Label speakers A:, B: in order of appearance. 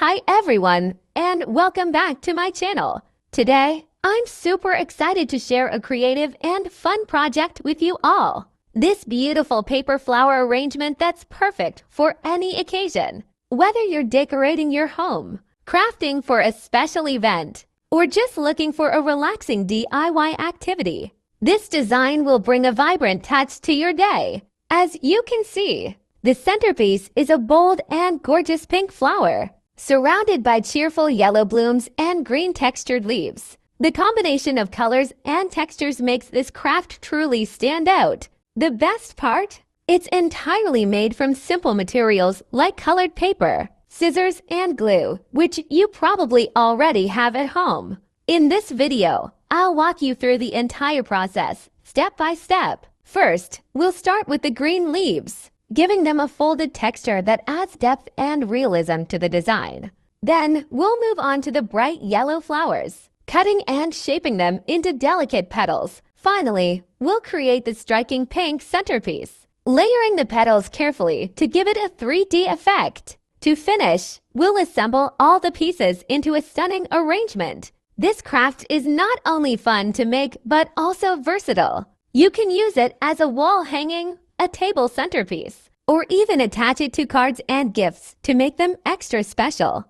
A: Hi everyone, and welcome back to my channel. Today, I'm super excited to share a creative and fun project with you all. This beautiful paper flower arrangement that's perfect for any occasion. Whether you're decorating your home, crafting for a special event, or just looking for a relaxing DIY activity, this design will bring a vibrant touch to your day. As you can see, the centerpiece is a bold and gorgeous pink flower, surrounded by cheerful yellow blooms and green textured leaves. The combination of colors and textures makes this craft truly stand out. The best part? It's entirely made from simple materials like colored paper, scissors, and glue, which you probably already have at home. In this video, I'll walk you through the entire process, step by step. First, we'll start with the green leaves, giving them a folded texture that adds depth and realism to the design. Then, we'll move on to the bright yellow flowers, cutting and shaping them into delicate petals. Finally, we'll create the striking pink centerpiece, layering the petals carefully to give it a 3D effect. To finish, we'll assemble all the pieces into a stunning arrangement. This craft is not only fun to make, but also versatile. You can use it as a wall hanging, a table centerpiece, or even attach it to cards and gifts to make them extra special.